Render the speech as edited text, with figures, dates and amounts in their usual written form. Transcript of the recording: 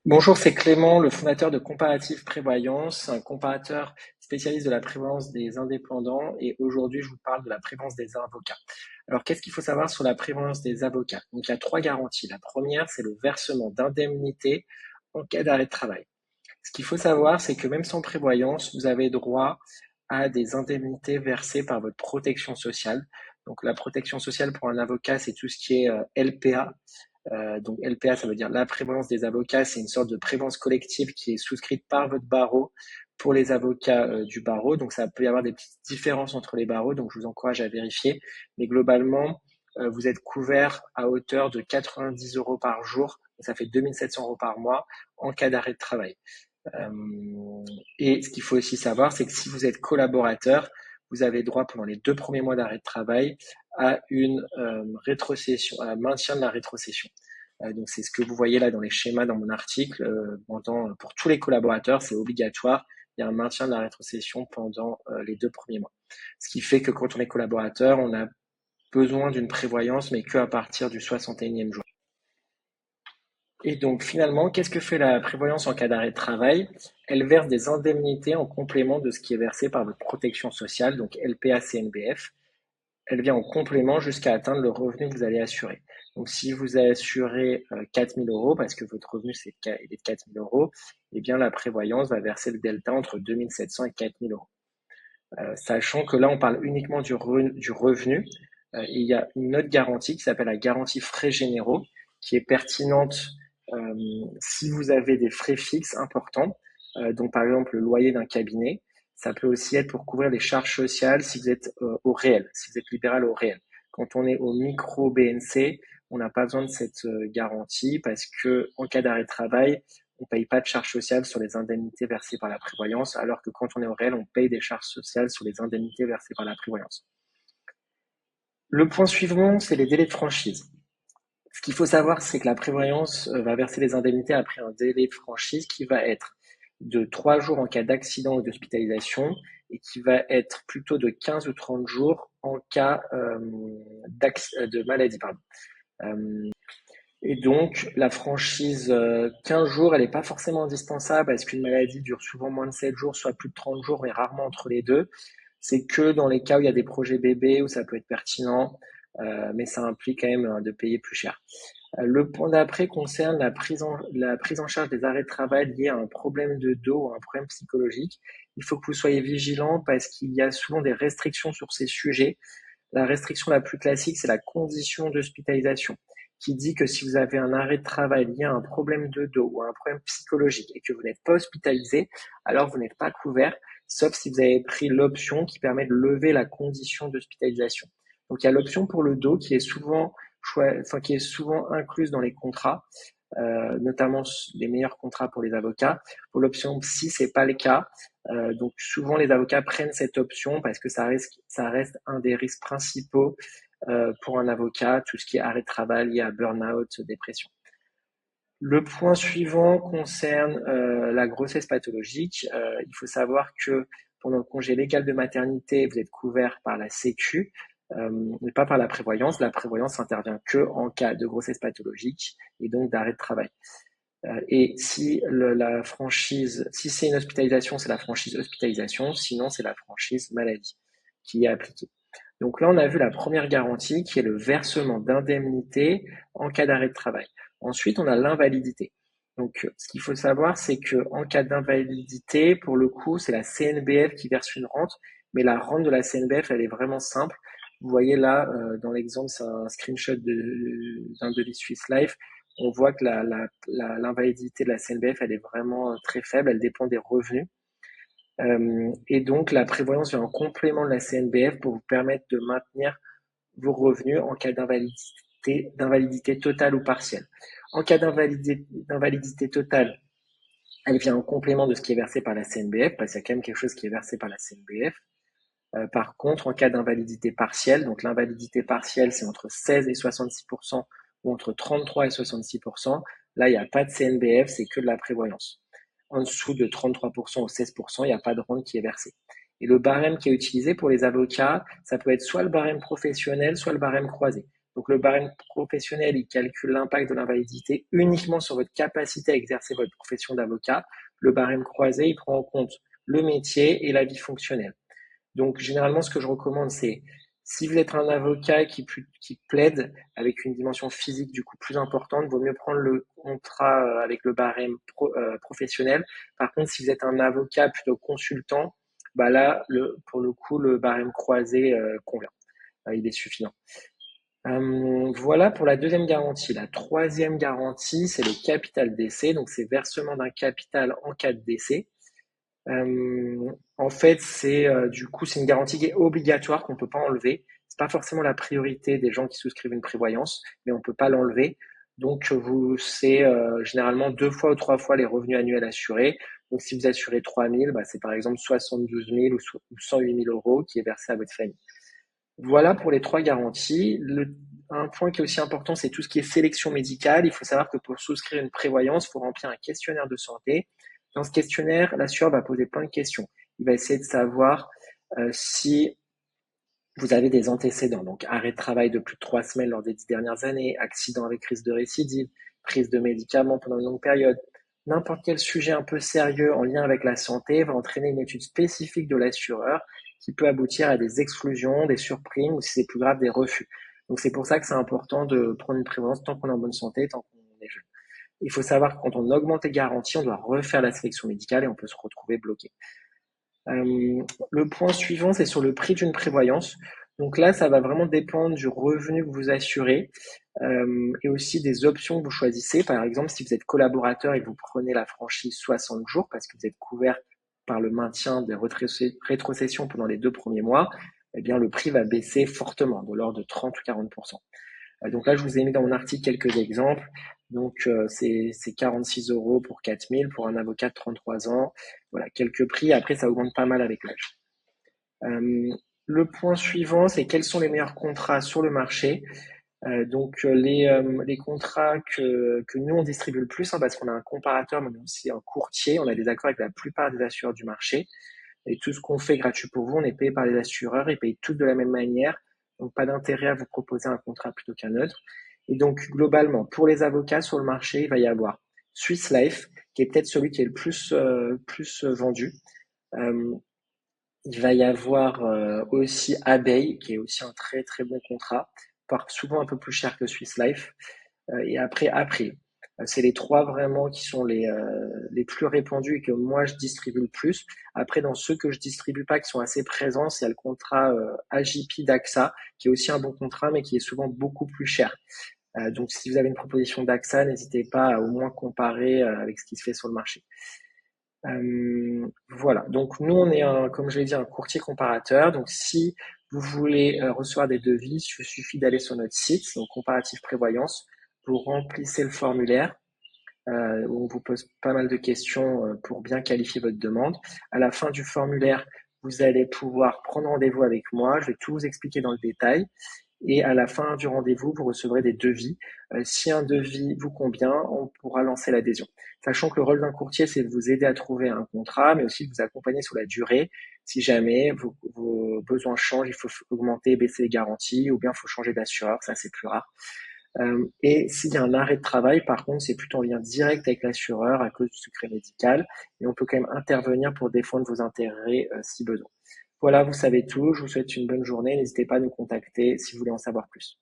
Bonjour, c'est Clément, le fondateur de Comparative Prévoyance, un comparateur spécialiste de la prévoyance des indépendants. Et aujourd'hui, je vous parle de la prévoyance des avocats. Alors, qu'est-ce qu'il faut savoir sur la prévoyance des avocats? Donc, il y a trois garanties. La première, c'est le versement d'indemnités en cas d'arrêt de travail. Ce qu'il faut savoir, c'est que même sans prévoyance, vous avez droit à des indemnités versées par votre protection sociale. Donc, la protection sociale pour un avocat, c'est tout ce qui est LPA. Donc LPA, ça veut dire la prévoyance des avocats. C'est une sorte de prévoyance collective qui est souscrite par votre barreau pour les avocats du barreau. Donc ça peut y avoir des petites différences entre les barreaux, donc je vous encourage à vérifier. Mais globalement, vous êtes couvert à hauteur de 90 euros par jour. Ça fait 2700 euros par mois en cas d'arrêt de travail. Et ce qu'il faut aussi savoir, c'est que si vous êtes collaborateur, vous avez droit pendant les 2 premiers mois d'arrêt de travail à une rétrocession, à un maintien de la rétrocession. Donc c'est ce que vous voyez là dans les schémas dans mon article. Pour tous les collaborateurs, c'est obligatoire. Il y a un maintien de la rétrocession pendant les 2 premiers mois. Ce qui fait que quand on est collaborateur, on a besoin d'une prévoyance, mais qu'à partir du 61e jour. Et donc finalement, qu'est-ce que fait la prévoyance en cas d'arrêt de travail? Elle verse des indemnités en complément de ce qui est versé par votre protection sociale, donc LPA-CNBF. Elle vient en complément jusqu'à atteindre le revenu que vous allez assurer. Donc si vous assurez 4 000 euros, parce que votre revenu est de 4 000 euros, eh bien la prévoyance va verser le delta entre 2 700 et 4 000 euros. Sachant que là, on parle uniquement du revenu. Il y a une autre garantie qui s'appelle la garantie frais généraux, qui est pertinente si vous avez des frais fixes importants, donc par exemple le loyer d'un cabinet. Ça peut aussi être pour couvrir les charges sociales si vous êtes au réel, si vous êtes libéral au réel. Quand on est au micro BNC, on n'a pas besoin de cette garantie parce que en cas d'arrêt de travail, on ne paye pas de charges sociales sur les indemnités versées par la prévoyance, alors que quand on est au réel, on paye des charges sociales sur les indemnités versées par la prévoyance. Le point suivant, c'est les délais de franchise. Ce qu'il faut savoir, c'est que la prévoyance va verser les indemnités après un délai de franchise qui va être de 3 jours en cas d'accident ou d'hospitalisation et qui va être plutôt de 15 ou 30 jours en cas de maladie. Pardon. Et donc, la franchise 15 jours, elle n'est pas forcément indispensable parce qu'une maladie dure souvent moins de 7 jours, soit plus de 30 jours, mais rarement entre les deux. C'est que dans les cas où il y a des projets bébés, où ça peut être pertinent, mais ça implique quand même de payer plus cher. Le point d'après concerne la prise en charge des arrêts de travail liés à un problème de dos ou un problème psychologique. Il faut que vous soyez vigilant parce qu'il y a souvent des restrictions sur ces sujets. La restriction la plus classique, c'est la condition d'hospitalisation, qui dit que si vous avez un arrêt de travail lié à un problème de dos ou à un problème psychologique et que vous n'êtes pas hospitalisé, alors vous n'êtes pas couvert, sauf si vous avez pris l'option qui permet de lever la condition d'hospitalisation. Donc il y a l'option pour le dos qui est souvent incluse dans les contrats, notamment les meilleurs contrats pour les avocats. Pour l'option psy, c'est pas le cas. Donc souvent les avocats prennent cette option parce que ça reste un des risques principaux pour un avocat, tout ce qui est arrêt de travail lié à burn-out, dépression. Le point suivant concerne la grossesse pathologique. Il faut savoir que pendant le congé légal de maternité, vous êtes couvert par la Sécu, mais pas par la prévoyance. La prévoyance intervient que en cas de grossesse pathologique et donc d'arrêt de travail. Et si si c'est une hospitalisation, c'est la franchise hospitalisation, sinon c'est la franchise maladie qui est appliquée. Donc là, on a vu la première garantie qui est le versement d'indemnités en cas d'arrêt de travail. Ensuite, on a l'invalidité. Donc, ce qu'il faut savoir, c'est que en cas d'invalidité, pour le coup, c'est la CNBF qui verse une rente, mais la rente de la CNBF, elle est vraiment simple. Vous voyez là, dans l'exemple, c'est un screenshot d'un devis Swiss Life. On voit que l'invalidité de la CNBF, elle est vraiment très faible, elle dépend des revenus. Et donc, la prévoyance vient en complément de la CNBF pour vous permettre de maintenir vos revenus en cas d'invalidité totale ou partielle. En cas d'invalidité totale, elle vient en complément de ce qui est versé par la CNBF, parce qu'il y a quand même quelque chose qui est versé par la CNBF. Par contre, en cas d'invalidité partielle, donc l'invalidité partielle, c'est entre 16 et 66% ou entre 33 et 66%. Là, il n'y a pas de CNBF, c'est que de la prévoyance. En dessous de 33% ou 16%, il n'y a pas de rente qui est versée. Et le barème qui est utilisé pour les avocats, ça peut être soit le barème professionnel, soit le barème croisé. Donc le barème professionnel, il calcule l'impact de l'invalidité uniquement sur votre capacité à exercer votre profession d'avocat. Le barème croisé, il prend en compte le métier et la vie fonctionnelle. Donc, généralement, ce que je recommande, c'est si vous êtes un avocat qui plaide avec une dimension physique du coup plus importante, il vaut mieux prendre le contrat avec le barème professionnel. Par contre, si vous êtes un avocat plutôt consultant, bah là, pour le coup, le barème croisé convient. Il est suffisant. Voilà pour la deuxième garantie. La troisième garantie, c'est le capital décès. Donc, c'est versement d'un capital en cas de décès. En fait, du coup, c'est une garantie qui est obligatoire, qu'on ne peut pas enlever. C'est pas forcément la priorité des gens qui souscrivent une prévoyance, mais on ne peut pas l'enlever. Donc, c'est généralement 2 fois ou 3 fois les revenus annuels assurés. Donc, si vous assurez 3 000, bah, c'est par exemple 72 000 ou 108 000 euros qui est versé à votre famille. Voilà pour les 3 garanties. Un point qui est aussi important, c'est tout ce qui est sélection médicale. Il faut savoir que pour souscrire une prévoyance, il faut remplir un questionnaire de santé. Dans ce questionnaire, l'assureur va poser plein de questions. Il va essayer de savoir si vous avez des antécédents, donc arrêt de travail de plus de 3 semaines lors des 10 dernières années, accident avec risque de récidive, prise de médicaments pendant une longue période. N'importe quel sujet un peu sérieux en lien avec la santé va entraîner une étude spécifique de l'assureur qui peut aboutir à des exclusions, des surprimes ou si c'est plus grave, des refus. Donc c'est pour ça que c'est important de prendre une prévoyance tant qu'on est en bonne santé, tant qu'on est jeune. Il faut savoir que quand on augmente les garanties, on doit refaire la sélection médicale et on peut se retrouver bloqué. Le point suivant, c'est sur le prix d'une prévoyance. Donc là, ça va vraiment dépendre du revenu que vous assurez et aussi des options que vous choisissez. Par exemple, si vous êtes collaborateur et que vous prenez la franchise 60 jours parce que vous êtes couvert par le maintien des rétrocessions pendant les 2 premiers mois, eh bien, le prix va baisser fortement, de l'ordre de 30 ou 40%. Donc là, je vous ai mis dans mon article quelques exemples. Donc, c'est 46 euros pour 4 000 pour un avocat de 33 ans. Voilà, quelques prix. Après, ça augmente pas mal avec l'âge. Le point suivant, c'est quels sont les meilleurs contrats sur le marché. Donc, les contrats que nous, on distribue le plus, parce qu'on a un comparateur, mais aussi un courtier. On a des accords avec la plupart des assureurs du marché. Et tout ce qu'on fait gratuit pour vous, on est payé par les assureurs, ils payent tous de la même manière. Donc, pas d'intérêt à vous proposer un contrat plutôt qu'un autre. Et donc, globalement, pour les avocats sur le marché, il va y avoir Swiss Life, qui est peut-être celui qui est le plus vendu. Il va y avoir aussi Abeille, qui est aussi un très très bon contrat, souvent un peu plus cher que Swiss Life. Et après April. C'est les 3 vraiment qui sont les plus répandus et que moi je distribue le plus. Après, dans ceux que je distribue pas, qui sont assez présents, c'est le contrat AJP d'AXA, qui est aussi un bon contrat, mais qui est souvent beaucoup plus cher. Donc, si vous avez une proposition d'AXA, n'hésitez pas à au moins comparer avec ce qui se fait sur le marché. Voilà. Donc, nous, on est comme je l'ai dit, un courtier comparateur. Donc, si vous voulez recevoir des devis, il suffit d'aller sur notre site, donc Comparatif Prévoyance. Vous remplissez le formulaire où on vous pose pas mal de questions pour bien qualifier votre demande. À la fin du formulaire, vous allez pouvoir prendre rendez-vous avec moi. Je vais tout vous expliquer dans le détail. Et à la fin du rendez-vous, vous recevrez des devis. Si un devis vous convient, on pourra lancer l'adhésion. Sachant que le rôle d'un courtier, c'est de vous aider à trouver un contrat, mais aussi de vous accompagner sur la durée. Si jamais vos besoins changent, il faut augmenter, baisser les garanties, ou bien il faut changer d'assureur, ça c'est plus rare. Et s'il y a un arrêt de travail, par contre, c'est plutôt en lien direct avec l'assureur à cause du secret médical, et on peut quand même intervenir pour défendre vos intérêts si besoin. Voilà, vous savez tout. Je vous souhaite une bonne journée. N'hésitez pas à nous contacter si vous voulez en savoir plus.